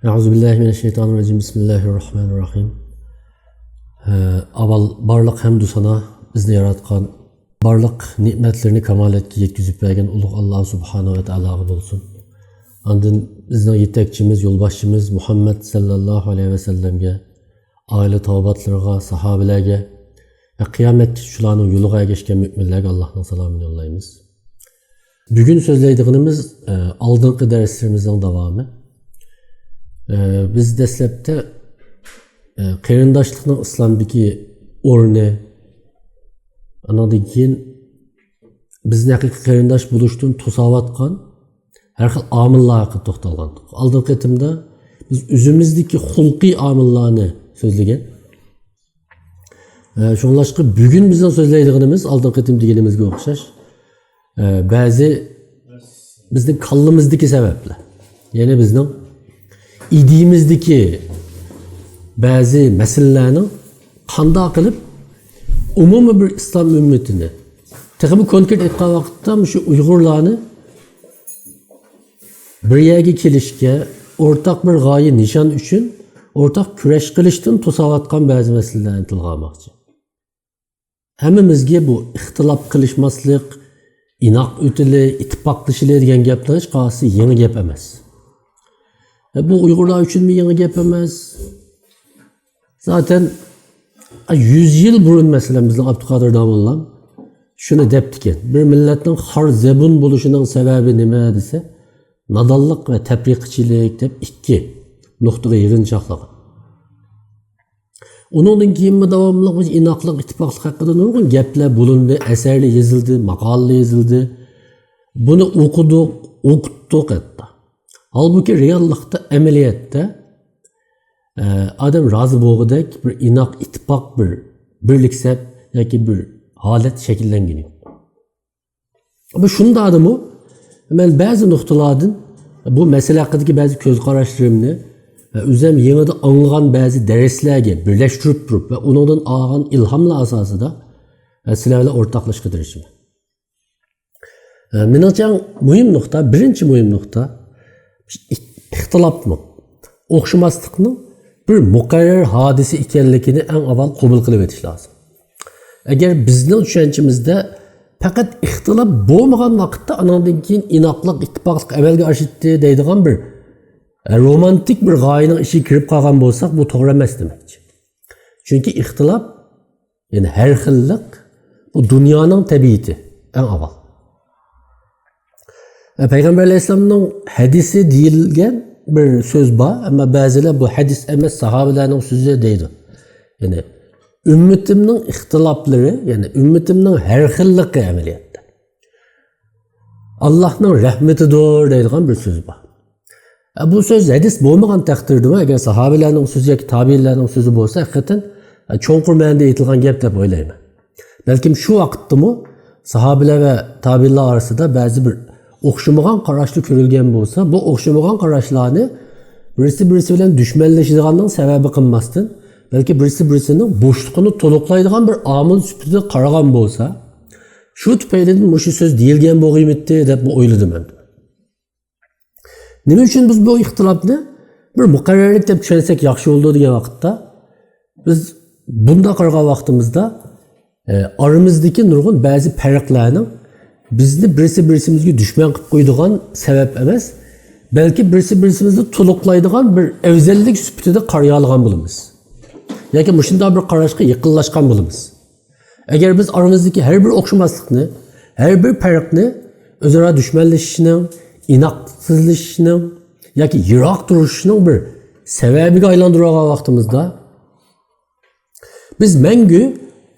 Euzubillahimineşşeytanirracim. Bismillahirrahmanirrahim. Aval barlık hamdu sana bizni yaratkan, barlık nimetlerini kemaletki yetkizip vergen ulug' Allah subhanahu ve ta'ala olsun. Andın bizden yetekçimiz, yolbaşçımız Muhammed sallallahu aleyhi ve sellemge, aile tavbatlarına, sahabelerge ve kıyamet şulanın yoluğa geçken müminlerge Allah'ın salamını yollayımız. Bugün sözleydiğimiz aldığımız derslerimizden devamı. Biz deslepte qarindoshlikning islomdagi o'rni, andan keyin bizni haqiqiy qarindosh bo'lishdan to'sayotgan har xil omillarga to'xtalgan. Oldingi qatimda biz o'zimizdagi xulqiy omillarni so'zlagan. Shunlashqa bugun bizning so'zlaydiganimiz oldingi qatim deganimizga o'xshash ba'zi bizning kallamizdagi sabablar. Ya'ni bizning idimizdeki bazı meselelerini qanday qilib umumiy bir İslam ümmetini tabi konkret etgan vaqtda şu Uyg'urlarni bir yerga kelishga, o'rtaq bir g'oya nishon uchun o'rtaq kurash qilishdan to'sayotgan ba'zi masalalarni tilga olmoqchi. Hammamizga bu ixtilof qilishmaslik, inoq o'tili, ittifoqlashili degan gaplar hech qaysi yangi gap emas. Bu Uygurlar için mi yeni gap emas? Zaten 100 yıl burun mesela bizden Abdülkadir Damolla şunu deptiken, bir milletin har zebun buluşunun sebebi nime dese, nadallık ve tebrikçilik dep iki noktaya yığınçaqlagan. Onun keyin mi davamlılık, inaqlıq, ittifaqlıq hakkında nurgun gaplar bulundu, eserler yazıldı, makalle yazıldı. Bunu okuttuk hatta. Halbuki reallıkta, ameliyatda adam razı boğudak bir inak, ittifak, bir birliksep yoki bir holat şekillengeni. Ama şunu da adamı ben bazı noktalardan bu mesele hakkındaki bazı göz qarashlarımni özüm yenide anlayan bazı derslerge birleştirip durup ve ondan algan ilhamla asasında sizlerle ortaklaşa dirişim. Menimce birinci mühim nokta ixtilofni, o'xshamaslikning bir muqarrar hodisa ekanligini eng avval qabul qilib o'tish lozim. Agar bizning tushunchimizda faqat ixtilof bo'lmagan vaqtda andan keyin inoqlik, ittifoqlik amalga oshdi deydigan bir romantik bir g'oyaning ishiga kirib qolgan bo'lsak, bu to'g'ri emas demakchi. Chunki ixtilof, ya'ni har xillik bu dunyoning tabiati eng avval. Peygamber Aleyhisselam'ın hadisi deyilgen bir söz var ama bazıları bu hadis emas sahabelerinin sözü deydi. Yani ümmetimnin ihtilafları, yani ümmetimnin her xilliqi ameliyatda. Allah'ın rahmetidir deyilgan bir söz var. Bu söz hadis bo'lmagan taqdirda agar sahabelerinin sözü yoki tabiinlarning sözü bo'lsa, hakikaten cho'nqur ma'noda aytilgan gap deb o'ylayman. Balkim shu vaqtdami sahabeler ve tabiinlar arasida ba'zi bir o'xshamagan qarashli ko'rilgan bo'lsa, bu o'xshamagan qarashlarni birisi bilan dushmanlashadiganning sababi qilmasdan, balki birisining bo'shliqini to'liqlaydigan bir omil sifatida qaragan bo'lsa, shu tufayli shu so'z deyilgan bo'lg'imdi deb o'yladim men. Nima uchun biz bu ixtilofni bir muqarrarlik deb tushunsak yaxshi bo'ldi degan vaqtda, biz bunda qaragan vaqtimizda aramizdagi nurg'un ba'zi farqlarning bizni birimizga dushman qilib qo'ydigan sabab emas, balki birimizni to'liqlaydigan bir afzallik sifatida qaraya olgan bo'lamiz. Yoki shunday bir qarashga yaqinlashgan bo'lamiz. Agar biz oramizdagi har bir o'xshamaslikni, har bir farqni o'zaro dushmanlashishning, inoqsizlashishning yoki yiroq turishning bir sababiga aylantirgan vaqtimizda biz mangu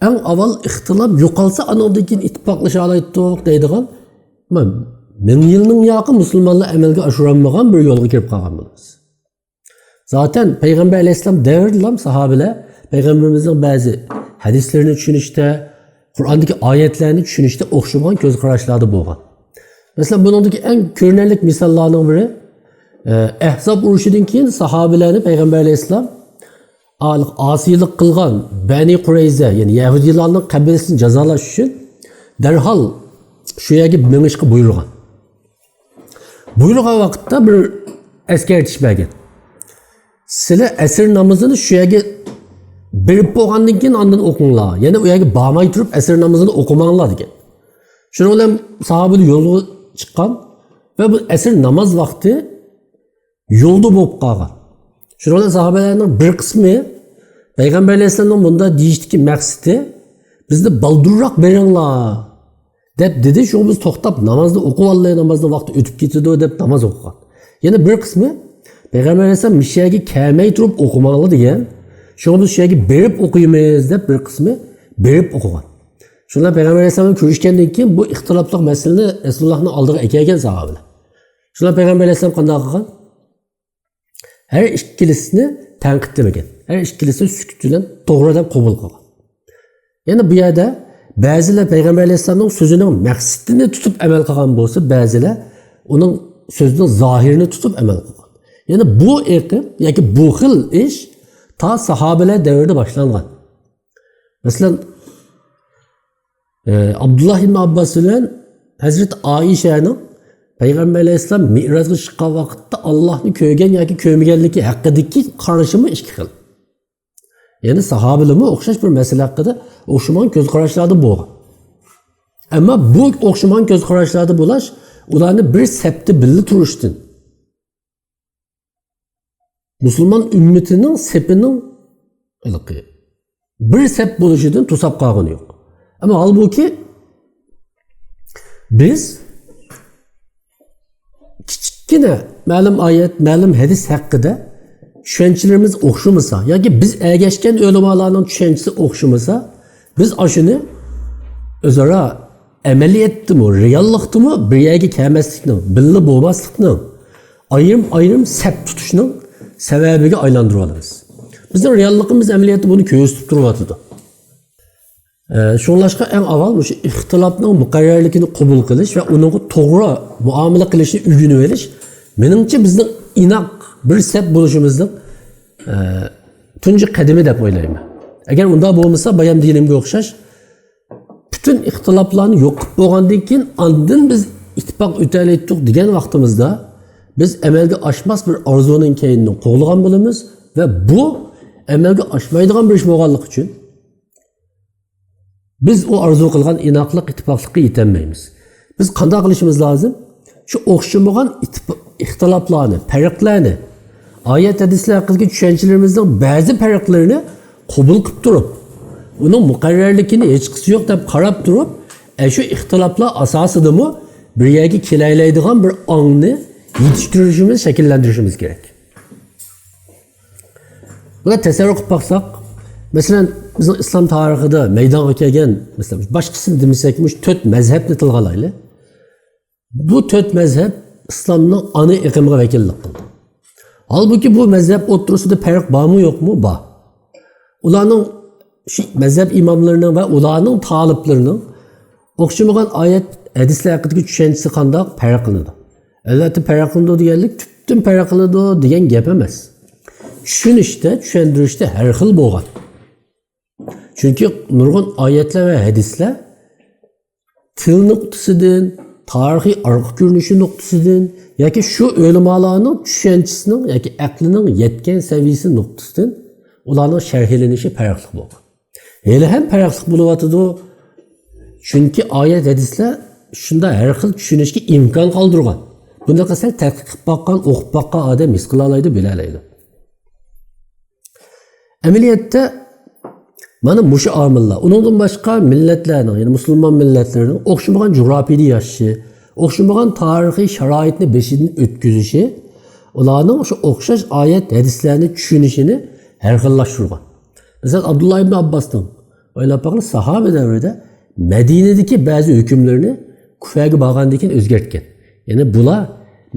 en avval ixtilof yo'qolsa andan keyin ittifoqlasha olaydik deydigan, ming yilning yaqin musulmonlar amalga oshirolmagan bir yo'lga kirib qolgan bo'lamiz. Zaten Peygamber Aleyhisselam davrida sahabeler Peygamberimizning ba'zi hadislarini tushunishda, Qur'ondagi oyatlarni tushunishda o'xshamagan ko'z qarashlarda bo'lgan. Mesela buningdagi eng ko'rinarli misollarning biri Ahzob urushidan keyin sahabelarni Peygamber Aleyhisselam asiylik qilgan Bani Qurayza, yani Yahudilarning qabilasini jazolash uchun darhol shu yerga minishga buyurgan. Buyurgan vaqtda bir askar yetishmagan. sizlar asr namozini shu yerga berib bo'lgandan keyin ondan o'qinglar. Yana u yerga bormay turib asr namozini o'qimanglar degan. Shuning bilan sahobalar yo'lga chiqqan va bu asr namoz vaqti yo'lda bo'lib qolgan. Shuning bilan sahobalarning bir qismi Payg'ambar alayhisolamning bunda deyishdiki maqsadi bizni baldurroq beringlar deb dedi. Shu biz to'xtab namozni o'qib olay, namozni vaqti o'tib ketadi deb namoz o'qigan. Yana bir qismi Payg'ambar alayhisolam mishaga kelmay turib o'qimanglar degan. Shu biz shu yerga berib o'qiymiz deb bir qismi berib o'qigan. Shundan Payg'ambar alayhisolam ko'rishgandan keyin bu ixtilofli masalani Rasulullohning oldiga kelgan sahobalar. Shundan Payg'ambar alayhisolam qanday qilgan? Her ikkilisini tanqidlamagan. Her ikkilisi sukut bilan to'g'ri deb qabul qilgan. Yani bu yerda ba'zilar Payg'ambar alayhisolamning so'zining maqsadini tutib amal qilgan bo'lsa, ba'zilar uning so'zining zohirini tutib amal qilgan. Yani bu eqim yoki bu xil ish ta sahobalar davrida boshlangan. Masalan, Abdullah ibn Abbas bilan Hazrat Aishaning Payg'ambar alayhisolam Mi'rajga chiqqan vaqtda Allohni ko'rgan yoki ko'rmaganligi haqidagi qarashimi ikki xil. Yani sahobalarga o'xshash bir masala haqida o'xshagan ko'z qarashlarda bo'lgan. Ammo bu o'xshagan ko'z qarashlarda bo'lash ularni bir sapda birga turishdan musulmon ummatining sepining bir sep bo'lishidan to'sab qolgani yo'q. Ammo halbuki biz kichkina ma'lum oyat, ma'lum hadis haqida tushunchalarimiz o'xshamasa yoki biz ergashgan ulamolarning tushunchasi o'xshamasa, biz ashuni o'zaro amaliyotdimi, reallikdimi bir yerga kelmaslikni, birga bo'lmaslikni, ayrim sap tutishning sababiga aylantirib olamiz. Bizning realligimiz amaliyotda buni ko'rsatib turyapti. Şunlaşqa eng avval shu ixtilofning muqarrarligini qabul qilish va uningga to'g'ri muomala qilishni o'rganib olish meningcha bizning inoq bir sep bo'lishimizning tunji qadami deb o'ylayman. Agar unda bo'lmasa, bayam dinimga o'xshash bütün ixtiloflarni yo'q qilib bo'lgandan keyin ondan biz ittifoq o'talaydik degan vaqtimizda biz amalga oshmas bir orzuning keyinni qo'g'lagan bo'lamiz va bu amalga oshmaydigan bir ish bo'lganligi uchun biz o arzu qilgan inoqlik, ittifoqlikka yetolmaymiz. Biz qanday qilishimiz lozim? Shu o'xshamagan ixtiloflarni, farqlarni, oyat hadislar haqidagi tushunchalarimizning ba'zi farqlarini qabul qilib turib, uning muqarrarligini hech qisi yo'q deb qarab turib, shu ixtiloflar asosidami bir yerga kelaylaydigan bir ongni yetishtirishimiz, shakllantirishimiz kerak. Buni tasavvur qilib baksak, mesela bizim İslam tarixida meydana kelgan, mesela başqasini demasak, bu 4 mazhabni tilga olaylik. Bu 4 mazhab İslamning ana iqimiga vakillik qildi. Halbuki bu mazhab o'rtasida farq bormi yo'qmi? Bor. Ularning shu mazhab imomlarining va ularning taliblarining o'xshamagan oyat, hadislar haqidagi tushunchasi qanday farq qiladi. Albatta farq qiladi deganlik tubdan farq qiladi degan gap emas. Tushunishda, tushuntirishda har xil bo'lgan. Çünkü nurgun ayetler ve hadisler til noktasıdın, tarihi arka görünüşü noktasıdın, yoki şu ölümalarının düşüncesinin, yoki aklının yetken seviyesi noktasıdın, ularning sharhlanışı farklı bu. Hele hem farklı buluvatıdı. Çünkü ayet hadisler şunda her xil düşünüşke imkan kaldırgan. Bunda qilsa tadqiq qilib bakkan, o'qib bakkan odam his qila oladi, bila oladi. Amaliyotda mana mushu omillar, uningdan boshqa millatlarning, ya'ni musulmon millatlarining o'xshamagan jo'grafiyada yashashi, o'xshamagan tarixiy sharoitni beshidan o'tkazishi, ularning o'sha o'xshash oyat, hadislarni tushunishini har xillashtirgan. Masalan, Abdullah ibn Abbasning o'ylab bakın sahoba davrida Madinadagi ba'zi hukmlarni Kufaga borgandan keyin o'zgartgan. Ya'ni bular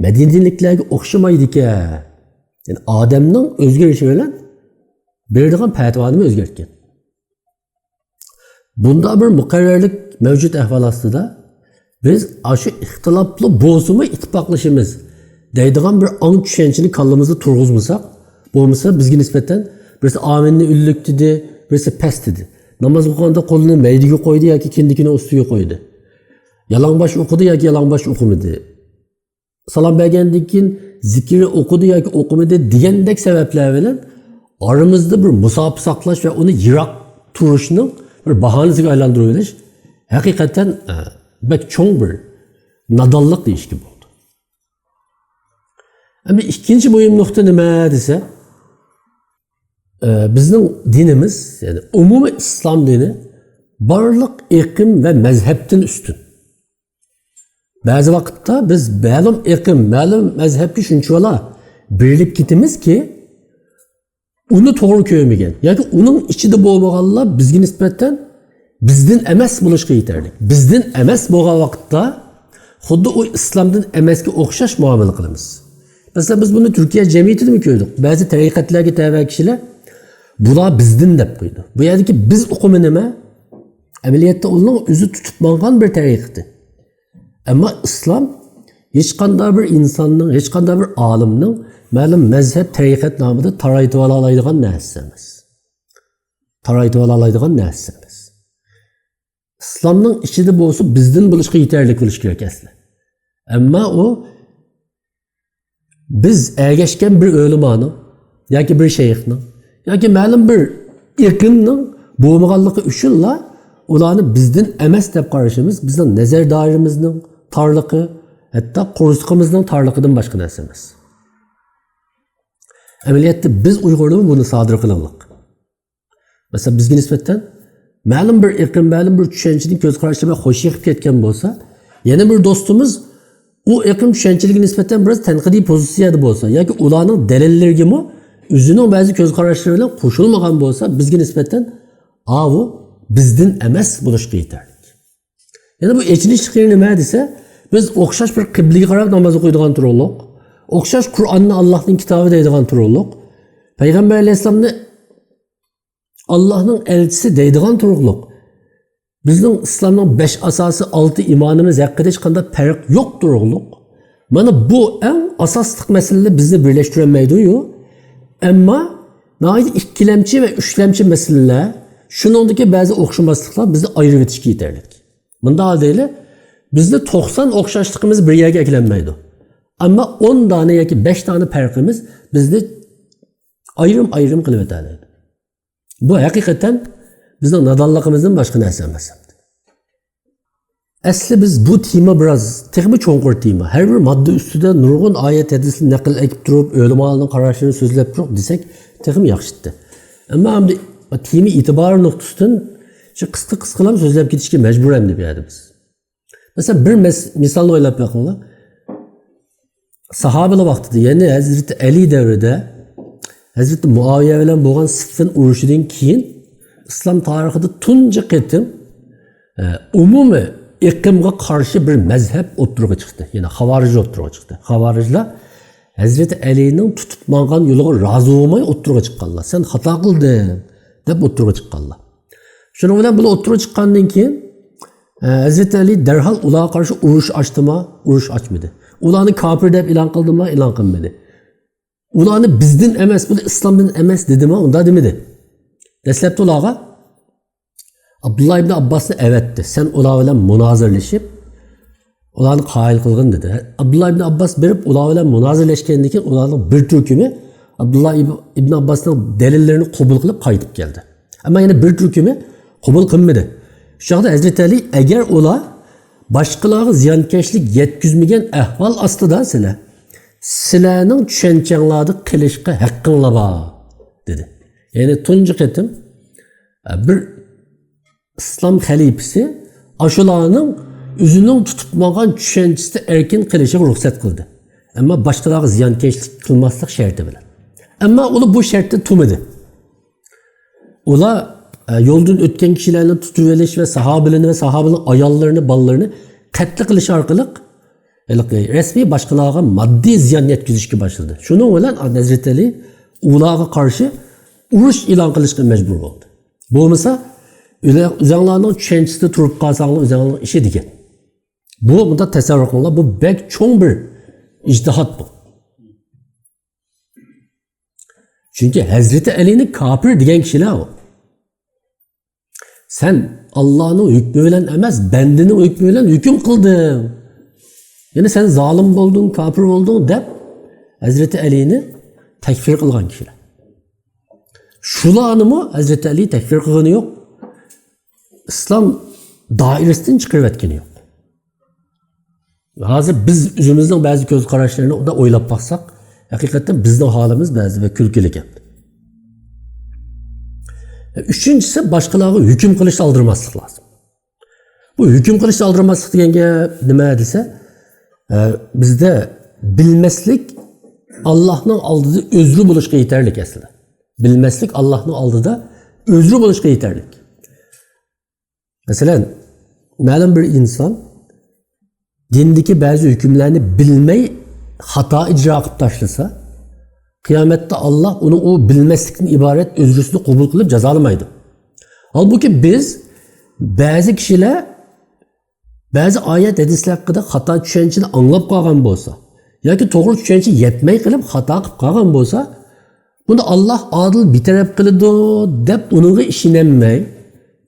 Madinaliklarga o'xshamaydi ekan. Ya'ni odamning o'zgarishi bilan beradigan fatvoni o'zgartgan. Bunda bir muqarrarlik mevcut ahval aslida biz aşı ixtilofli bo'lsa-mu ittifoqlashimiz deydigan bir ong tushunchani kallamizda turg'izmasak, bo'lmasa bizga nisbatan birisi aminni ullik dedi, birisi past dedi. Namoz o'qiganda qo'lini maydiga qo'ydi yoki kindikini ustiga qo'ydi. Yalangbosh o'qidi yoki yalangbosh o'qimadi. salom bergandan keyin zikri o'qidi yoki o'qimadi degandek sabablar bilan aramizda bir musofa saqlash va uni yiroq turishning bir bahonasiga aylantirib olish haqiqatan bak cho'ng bir nodonlik deyishga bo'ldi. Ama ikkinchi muhim nuqta nima desa, bizning dinimiz, yani umumiy islom dini barliq iqim va mazhabdan ustun. Ba'zi vaqtda biz ma'lum iqim, ma'lum mazhabga shunchalar berilib ketamizki, uni to'g'ri ko'rmagan yoki uning ichida bo'lmaganlar bizga nisbatan bizdan emas bo'lishga yetarli. Bizdan emas bo'lgan vaqtda xuddi o islomdan emasga o'xshash muomala qilamiz. Mesela biz bunu Türkiye cemiyetini mi koyduk? Bazı tarikatlarga tabi kişiler bular bizden deb koydu. Bu yerdeki biz okumu nima? Ameliyatda onun özü tutulmagan bir tarikatı. Ama İslam hiç qanday bir insanın, hiç qanday bir alimning ma'lum mazhab tariqat nomida taraytib oladigan narsa emas. Taraytib oladigan narsa emas. İslamning ichida bo'lsa bizdan bo'lishga yetarli bo'lish kerak asli. Ammo o biz ergashgan bir o'limaning yoki bir shayxning yoki ma'lum bir iqimning bo'lmaganligi uchunla ularni bizdan emas deb qarashimiz bizning nazar doiramizning torligi, hatto qo'rqimizning torligidan boshqa narsa emas. Amaliyotda biz Uyg'urlar buni sodir qildik. Masalan, bizga nisbatan ma'lum bir iqim, ma'lum bir tushunchaning ko'z qarashi bilan xo'sh yiqib ketgan bo'lsa, yana bir do'stimiz u iqim tushunchaligiga nisbatan biroz tanqidiy pozitsiyada bo'lsa yoki ularning dalillariga o'zining ba'zi ko'z qarashlari bilan qo'shilmagan bo'lsa, bizga nisbatan u bizdan emas bo'lishga yetarli. Yana bu echinishlik nima desa, biz o'xshash bir qiblaga qarab namoz o'qiydigan turlik, o'xshash Qur'onni Allohning kitobi deydigan turlik, Payg'ambar alayhisolamni Allohning elchisi deydigan turlik. Bizning islomning 5 asosi, 6 imonimiz haqida hech qanday farq yo'q turlik. Mana bu eng asosli masalalar bizni birlashtirmaydi-yu. Ammo nayt ikkilamchi va uchlamchi masalalar, shuningdagi ba'zi o'xshamasliklar bizni ayirib etishga yetarli. Bunda deyli, bizde 90 o'xshashligimiz bir yerga eklenmaydi. Ammo 10 tane yoki 5 tane farqimiz bizni ayrim qilib o'tadi. Bu haqiqatan bizning nodonligimizdan boshqa narsa emas. Asli biz bu tema biroz texmi cho'nqur tema. Har bir modda ustida nurg'un oyat hadisni naql etib turib, o'limalarning qarashlarini so'zlab turib desak, texmi yaxshitdi. Ammo hamda tema e'tibori nuqtasidan shu qisqa so'zlab ketishga majbur ham deb yadi biz. Mesela bir misalni o'ylab boqinglar. Sahobalar vaqtida, ya'ni Hazreti Ali davrida Hazreti Muaviya bilan bo'lgan Siffin urushidan keyin islom tarixida tunji qitim umumiy iqimga qarshi bir mazhab o'tirg'i chiqdi. Ya'ni Xavarij o'tirg'i chiqdi. Xavarijlar Hazreti Alining tutib mangan yo'liga rozi bo'lmay o'tirg'i chiqqanlar. Sen xato qilding deb o'tirg'i chiqqanlar. Shuning bilan bular o'tirg'i chiqqandan keyin Hazreti Ali derhal ularga qarshi urush ochdimi? Urush ochmadi. Ularni kafir deb e'lon qildimi? E'lon qilmadi. Ularni bizdan emas, bu islomdan emas dedimi? Unda demadi. Dastlabda ularga Abdullah ibn Abbasni evetdi. Sen ular bilan munozirlashib, ularni qoyil qilgin dedi. Abdullah ibn Abbas berib ular bilan munozirlashgandan keyin ularning bir turkumi Abdullah ibn Abbasning dalillarini qabul qilib qaytib keldi. Ammo yana bir turkumi qabul qilmadi. Şu anda Hazreti Ali eğer ola başkalarına ziyonkashlik yetkazmagan ahvol ostida sizlarning tushunchanglarni qilishga haqqinglar bor dedi. Ya'ni tunji qitim bir islom xalifasi ashularning o'zining tutmagan tushunchasida erkin qilishiga ruxsat qildi. Ammo boshqalarga ziyonkashlik qilmaslik sharti bilan. Ammo ular bu shartni tumadi. Ular yoldan o'tgan kishilarni tutib olish va sahobalarni va sahobalarning ayollarini, bolalarni qatl qilish orqali rasmiy boshqalarga moddiy ziyon yetkazishga boshladi. Shuning bilan Hazreti Ali ularga qarshi urush e'lon qilishga majbur bo'ldi. Bo'lmasa, o'zinglarning tushunchasida turib qolsanglar o'zinglarning ishi degan. Bu bunda tasavvur qilinglar, bu bek cho'ng bir ijtihod bu. Chunki Hazreti Ali'ni kafir degan kishilar o. Sen Allah'ın hükmü bilen emez, bendinin hükmü bilen hüküm kıldın. Yani sen zalim oldun, kafir oldun deb Hazreti Ali'ni tekfir kılgan kişiler. Şularını mı Hazreti Ali tekfir kılganı yok. İslam dairesinden çıkarıp etkeni yok. Hazır biz özümüzün bazı göz kararlarını da oylap baksak, hakikaten bizden halimiz bazı ve külkülük yaptı. Üçüncüsü başkalarına hüküm kılıç aldırmazlık lazım. Bu hüküm kılıç aldırmazlık degenge nima dese, bizde bilmeslik Allah'ın aldığı özrü buluşqa yeterlik aslında. Bilmeslik Allah'ın aldığı özrü buluşqa yeterlik. Mesela ma'lum bir insan dindeki bazı hükümlerini bilmey hata icra qilib tashlasa, kıyamette Allah onu o bilmeslikten ibaret özrüsünü kabul kılıp cezalamaydı. Halbuki biz bazı kişiler bazı ayet hadisler hakkında hata düşençini anlap kalgan bolsa, yoki to'g'ri tushuncha yetmay qilib xato qilib qolgan bo'lsa, buni Alloh adil bitaraf qiladi deb uniga ishonmay,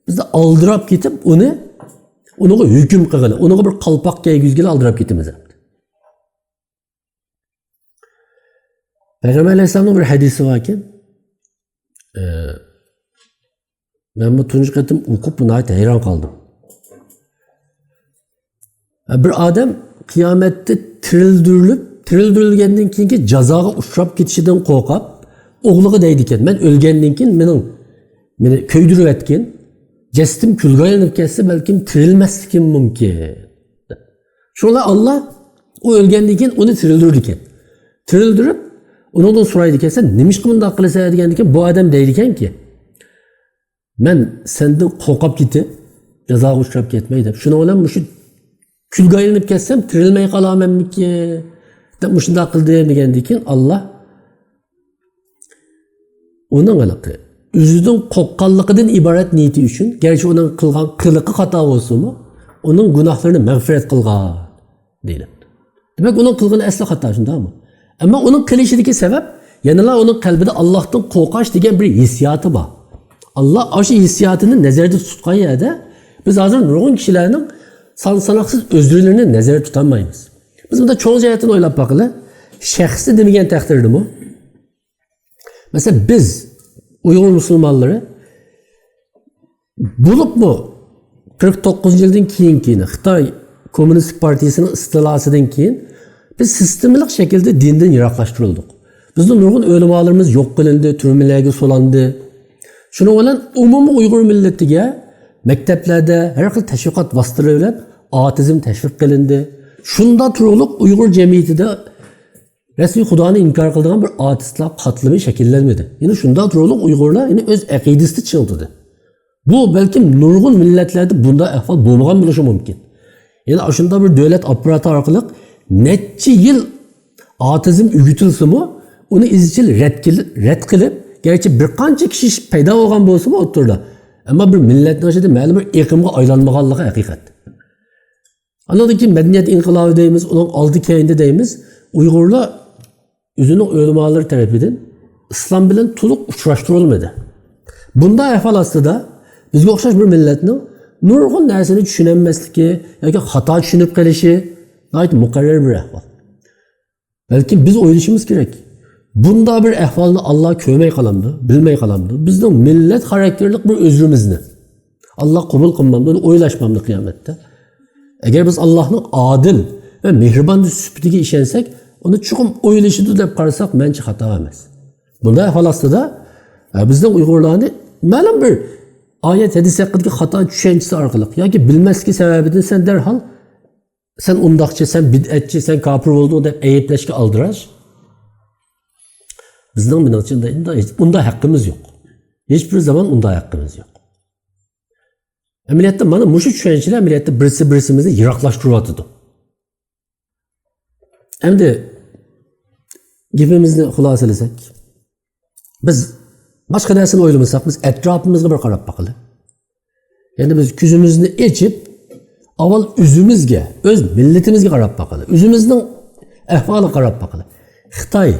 bizni aldirab ketib uniga hukm qilgan, uniga bir qalpoq kiygizgili aldirab ketamiz. Peygamber Aleyhisselam'ın bir hadisi var ki, ben bu tuncu qatim o'qib buna hayron qoldim. Bir adam kıyamette tirildirilgandan keyingi jazoga uchrab ketishidan qo'rqib, o'g'liga deydi ekan, men o'lgandan keyin meni ko'ydirib etgan, jasdim kulga aylanib ketsa, balkim tirilmaslikim mumkin. Shunday Allah o o'lgandan keyin uni tirildirdi ekan. Tirildirib, undan so'raydi ekan, sen nima ish bunday qilasan degandan keyin bu odam deydi ekanki, men sendan qo'rqib ketib, jazoga uchrab ketmay deb. Shuni bilan shu külga aylanib ketsem tirilmay qolamanmiki deb shunday qildi degandan keyin Allah uning qilig'i o'zining qo'rqqanligidan iborat niyati uchun, garchi uning qilgan qiliqi xato bo'lsa-mu, uning gunohlarini mag'firat qilgan deydi. Demak, uning qilgani asli xato shundaymi? Ammo uning qilishidagi sabab yana uning qalbida Allohdan qo'rqish degan bir hissiyoti bor. Allah o'sha hissiyotini nazarda tutgan yerda biz hozir nurg'un kishilarning son-sanoqsiz özrlerini nazarda tutamaymiz. Biz bunda çoğu cihetini oylab bakılı, şahsi demigen takdirdi mi? Mesela biz Uygur Müslümanları bulup mu 49 yıldan keyinki Xitay Komünist Partisi'nin istilasından keyin biz sistemlik şekilde dinden yiraklaştırıldık. Bizde nurgun ölümalarımız yok kılındı, türmelerge solandı. Şunu olan umumi Uygur milletiga mekteplerde her xil teşviqat bastırılıb atizm teşvik qilindi. Şunda turuluq Uygur cemiyetinde resmi Xudo'ni inkar qiladigan bir atistlar qatlami shakllanmadi. Yine şunda turuluq Uygurlar yine öz aqidasini chiqildi. Bu belki nurg'un millatlarda bunday ahvol bo'lmagan bo'lishi mumkin. Yine shunda bir davlat apparati orqali necha yil atizm ugutilsa-mu, uni izchil rad qilib, garchi bir qancha kishi paydo bo'lgan bo'lsa-mu o'tirdi. Ama bir milletning ichida ma'lum bir iqimga aylanmaganligi haqiqat. Anladın ki medeniyet inqilabı deyimiz, onun aldı keyinde deyimiz, Uygurlar özünün ölümaları tarafidan İslam bilen tuluq uçraştırılmadı. Bunda ahval aslında bizga o'xshash bir milletning nurg'un narsani tushunolmasligi yoki xato tushunib qolishi gayet muqarrar bir ahvol. Belki biz o'ylashimiz kerak. Bunda bir ahvolni Allah ko'rmay qolamdi, bilmay qolamdi. Bizning millet xarakterlik bir özrimizni Allah qabul qilmamdi, uni o'ylashmamdi qiyomatda. Eğer biz Allah'ın adil ve mehriban sübütüge işensek, onu çoğum oylaşıdı deyip qarasak, bence hata emas. Bunda aslında bizden Uygurlarını ma'lum bir ayet hadis hakkındaki hata düşençisi arkalık. Ya ki bilmezki sebebini sen derhal, sen undakçı, sen bid'atçı, sen kafir olduğunu deyip eyipleşki aldıraş. Bizden binatçında bunda hakkımız yok. Hiçbir zaman bunda hakkımız yok. Ameliyatda mana mushu tushunchalar ameliyatda birimizni yiroqlashtiryapti. Endi gapimizni xulosalasak, biz boshqa narsani o'ylamasak, biz atrofimizga bir qarab boqaylik. Endi biz ko'zimizni ochib, avval o'zimizga, o'z millatimizga qarab boqaylik. O'zimizning ahvoliga qarab boqaylik. Xitoy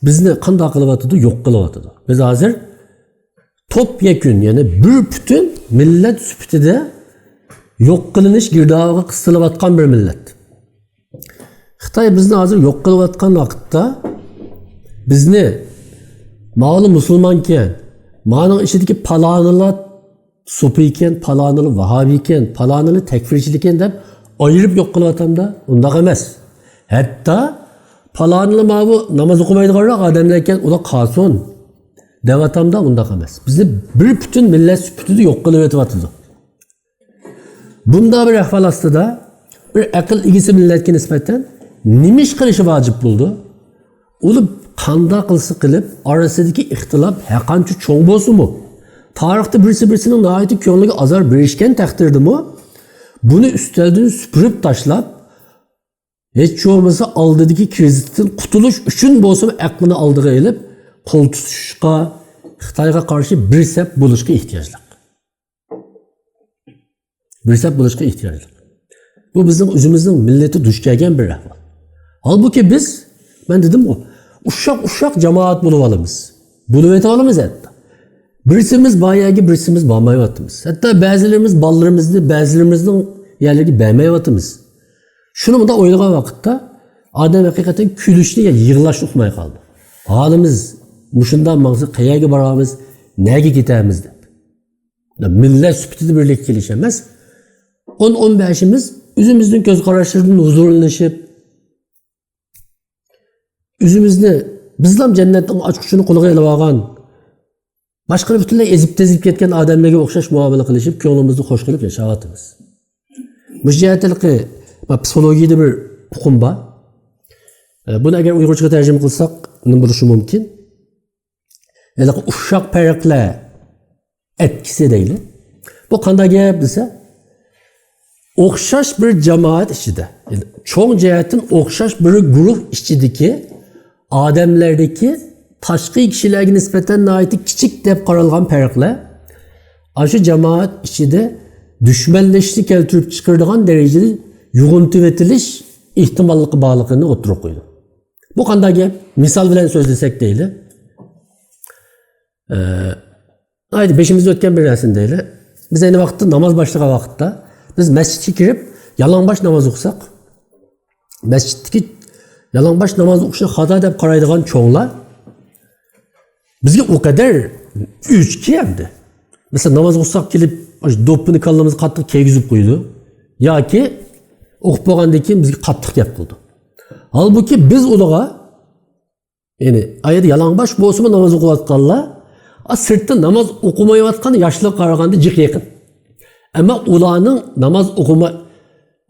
bizni qanday qilyapti, yo'q qilyapti. Biz hozir topyekun, yani bir bütün millet süpütüde yok kılınış girdağına kısılıvatkan bir millet. Xitoy bizni hozir yo'q qilayotgan vaqtda bizni ma'lum musulmonken, ma'lum ichidagi palonilar sufi ekan, palonilar vahobiy ekan, palonilar takfirchilar ekan deb ayirib yo'q qilayotganda undaq emas. Hatto palonilar mana bu namoz o'qimaydiganlar odamlar ekan, ular qason devatamda undaq emas. Bizni bir butun millat sifatida yo'q qilib o'tyapti. Bunda bir ahvol ostida bir aql egisi millatga nisbatan nima ish qilishi vojib bo'ldi? Uni qanday qilsa qilib, orasidagi ixtilof haqancha cho'ng bo'lsa-mu, tarixda birisi-birisining nihoyatda ko'ngliga azor berishgan taqdirdami, buni ustaldan supurib tashlab, hech bo'lmasa oldidagi krizisdan qutulish uchun bo'lsa aqlini oldiga elib, qo'l tutishga, Xitoyga qarshi bir saf bo'lishga ehtiyojli. Bir saf bo'lishga ehtiyojli. Bu bizning o'zimizning millati duch kelgan bir ahvol. Halbuki biz, ben dedim-ku, uşak cemaat bulup alımız. Bulup ete alımız hatta. Birisimiz bayağı birisimiz bağmayvatımız. Hatta bazılarımız ballarımızı, bazılarımızın yerleri beğenmeyevatımız. Şunu da oynayan vakitte adam hakikaten külüşlü ya yığılaş okumaya kaldı. Halimiz, muşundan mağazı, kayaya baramız, neye gidemiz de. Millet süpütü birlik gelişemez. 10-15'imiz üzümüzün göz kararlarının huzurlanışıp, üzümüzni bizlam cennetin açıkçını kulağa ele algan, başka bir türlü ezip tezip ketken adamlarga o'xshash muomala qilishib, ko'nglimizni xo'sh qilib yashayapmiz. Bu jihatlarga psikologiyada bir hukm bor. Buni agar Uyg'urchaga tarjima qilsak, nima bo'lishi mumkin? Ya'ni uşak farqlar etkisi deyli. Bu qanday gap desa, o'xshash bir jamoat ichida, yani cho'ng jihatdan o'xshash bir guruh ichidagi adamlardaki tashqi kishilarga nisbatan nihoyatda kichik deb qaralgan farqlar shu jamoat ichida dushmanlashishni keltirib chiqaradigan darajada yug'untib etilish ehtimolligi borligini o'tirib qo'ydi. Bu qanday gap? Misol bilan so'zlasak deyli. Haydi beşimizde o'tgan bir narsa deyli. Biz ayni vaqtda namoz boshlagan vaqtda biz masjidga kirib yalangbosh namoz o'qisak, masjiddagi yalangbosh namoz o'qishni xato deb qaraydigan cho'nglar bizga o kadar uyuchki hamdi. Mesela namoz o'qisak kelib, do'ppini kallamizni qattiq kiygizib qo'ydi yoki o'qib bo'lgandan keyin bizga qattiq gap qildi. Halbuki biz ularga, ya'ni ayet yalangbosh bo'lsa namoz o'qiyotganlar, sirtda namoz o'qimayotgan yoshlar qaraganda jiq yaqin. Ama ularning namoz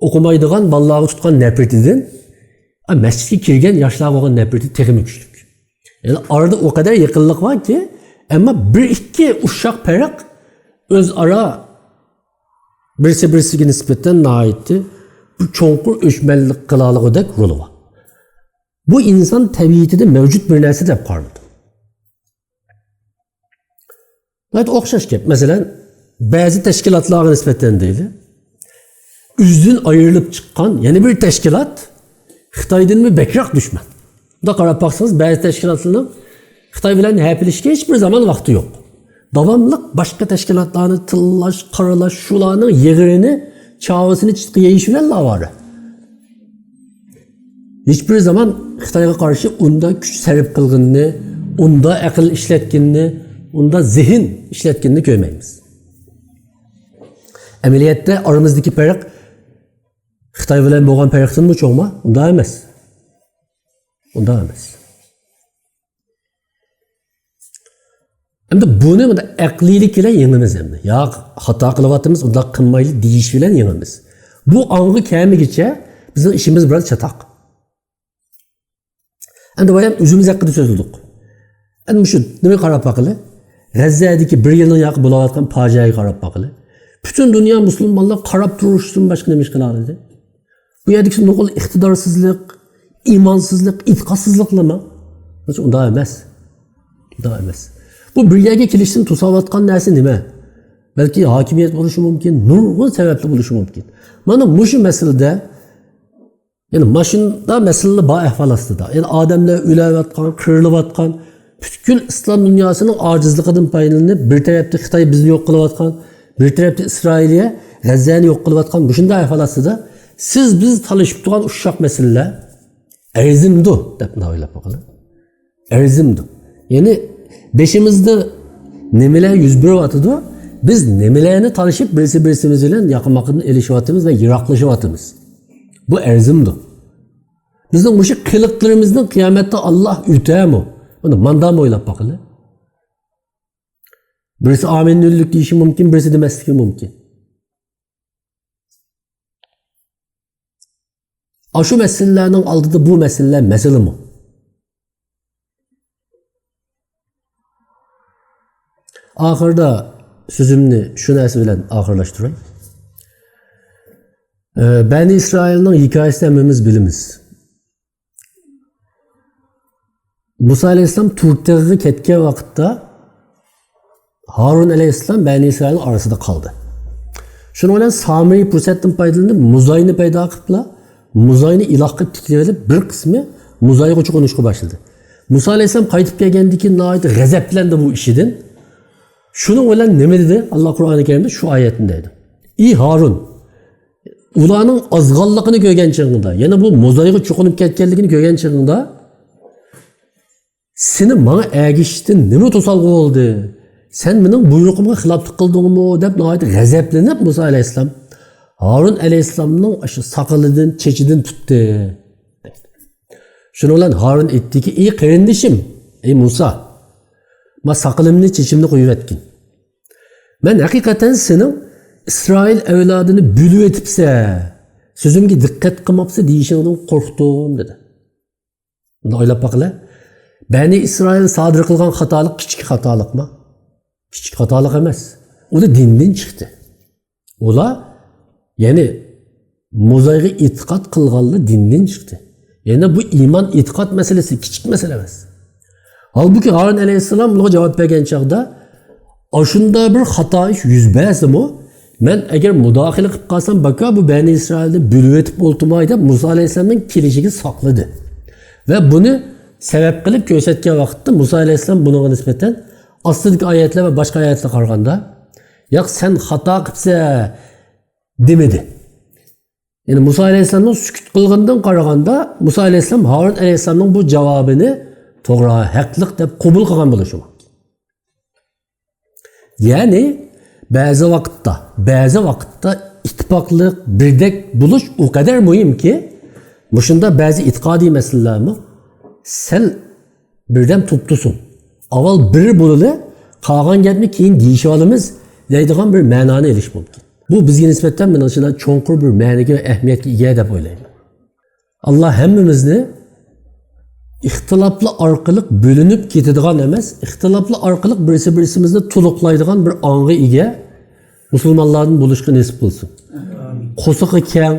o'qimaydigan bolalarga tutgan nafratidan masjidga kirgan yoshlarga bo'lgan nafrati texnik kuchli. Yani arada o kadar yakınlık var ki, ama bir iki uşak fark özara birisi nispeten naiti bu çonkur öşmellik kılalığı rolü var. Bu insan tabiatında mevcut bir narsa deb qaraladi. Evet, o'xshash gap. Mesela bazı teşkilatlarga nispeten deyli, üzden ayrılıp çıkan yeni bir teşkilat Xitoydan mı bekrak düşman. Da qarab baxsanız bazı teşkilatlarning Xitoy bilan hapilishga hech bir zaman vaqti yo'q. Davamlı başka teşkilatlarni tillash, qaralash, shularning yig'irini, chavasini chiqib yeyish bilan lavori. Hiçbir zaman Xitoyga qarshi unda kuch sarf qilganini, unda aql ishlatganini, unda zihin ishlatganini ko'rmaymiz. Amaliyotda oramizdagi farq Xitoy bilan bo'lgan farqdan mu cho'ngmi? Unda emas. Unda emas. Endi buni aqliylik bilan yengimiz endi. Ya xato qilyapmiz, unda qilmaylik deyish bilan yengimiz. Bu ang'i kamigicha bizning ishimiz bilan chatoq. Endi bu ham o'zimiz haqida so'zladik. Endi shu nima qarab baqili? G'azzadagi bir yildan yaqin bo'layotgan fojiaga qarab baqili. Butun dunyo musulmonlar qarab turishdan boshqa nima ish qiladi? Bu yerdagi nuqul iqtidorsizlik, imansızlık, itqatsizlikmi? Unda emas. Unda emas. Bu bir yerga kelishdan to'sayotgan narsa nima? Balki hokimiyat bo'lishi mumkin, nurg'un sababli bo'lishi mumkin. Mana mushu masalada, yani mashunda masala bor ahvol ostida. Yani odamlar o'layotgan, qirilayotgan, butkul islom dunyosining ojizligidan foydalanib, bir tarafda Xitoy bizni yo'q qilayotgan, bir tarafda Isroiliya G'azzani yo'q qilayotgan, shunday ahvol ostida siz biz talashib turgan ushshoq masalalar, Erzimdu deb o'ylab bakalım. Erzimdu. Yani beşimizde nimeler yüz beryapti? Biz nimelerni tanışıp birisi bilan yaqin-maqinni elishyapmiz ve yiroqlashyapmiz. Bu erzimdu. Bizning o'sha qiliqlarimizdan qiyomatda Alloh o'tami? Buni mandam o'ylab bakalım. Birisi aminlik deyishi mumkin, birisi demasligi mumkin. Aşı meselelerinin aldığı bu meseleler mesele mi? Ahırda sözümünü şu narsa bilen ahırlaştırayım. Bani İsrail'in hikayesini hemmimiz bilimiz. Musa Aleyhisselam Turk'taki ketken vakitte Harun Aleyhisselam Bani İsrail'in arasında kaldı. Şunu olan Samiri fırsattan faydalanıp muzayını payda kıpla muzayını ilah qilib tikleyip bir kısmı muzayga konuşmaya başladı. Musa Aleyhisselam qaytib kelgandiki nayet g'azablendi bu işiden. Şunu olan ne dedi? Allah Kur'an-ı Kerim'de şu ayetindeydi. İyi Harun, ularning azg'onligini ko'rgan chog'ingda, yana bu muzayga cho'qinib ketganligini ko'rgan chog'ingda seni bana ergishishdan nima to'salg'i bo'ldi? Sen mening buyrug'imga xiloflik qildingmi deb nayet g'azablanib Musa Aleyhisselam Harun Aleyhisselam'ın şu sakalidan, çeçidan tuttu. Şunu olan Harun etti ki, iyi kardeşim, ey Musa, ma sakalimni, çeçimni koyup etkin. Ben hakikaten senin İsrail evladını bülü etipse, sözümge dikkat kılmapsa deyişinden korktum dedi. Bunu oylap bakla. Beni İsrail sadır kılgan hatalık küçük hatalık mı? Küçük hatalık emez. O da dinden çıktı. O da yani muzayga itiqat qilganli dindan chiqdi. Yani bu iman itiqat meselesi küçük mesele emas. Halbuki Harun Aleyhisselam bunga javob bergan chog'da ashunda bir xato ish yuz bersimi, men agar mudohila qilib qolsam, baka bu Bani İsrailni bo'lib etib o'ltirmay deb Musa Aleyhisselamning kelishini saqladi. Ve bunu sebep qilib ko'rsatgan vaqtda Musa Aleyhisselam bunga nisbatan ostidagi oyatlar ve başka oyatlar qaraganda, "Yo'q, sen xato qilsa" demedi. Yani Musa Aleyhisselam'ın sükut kılgından qaraganda Musa Aleyhisselam Harun Aleyhisselam'ın bu cevabını to'g'ri, haqliq deb qabul qilgan bo'lishi mumkin. Yani bazı vaqtda ittifoqlik, birdek buluş o kadar mühim ki, bunda bazı itiqadi meselelermi sen birden tuttusun. Avval bir bululu, qolgan gapni keyin deyishib olamiz deydigan bir ma'noni erish mumkin. Bu bizga nisbatan men açıdan cho'nqur bir ma'niga ve ahamiyatga ega deb o'ylayman. Allah hammamizni ixtilofli orqali bo'linib ketadigan emas, ixtilofli orqali birimizni to'liqlaydigan bir ong'a ega musulmonlarning bo'lishga nasib bo'lsin. Qo'sig'i keng,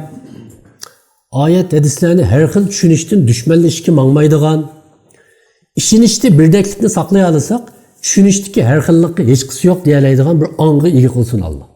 oyat hadislarni har xil tushunishdan dushmanlashishga mangmaydigan, ishonishda birdaklikni saqlay olsak, tushunishdagi har xillikka hech qisi yo'q deyalaydigan bir ong'a ega qilsin Allah.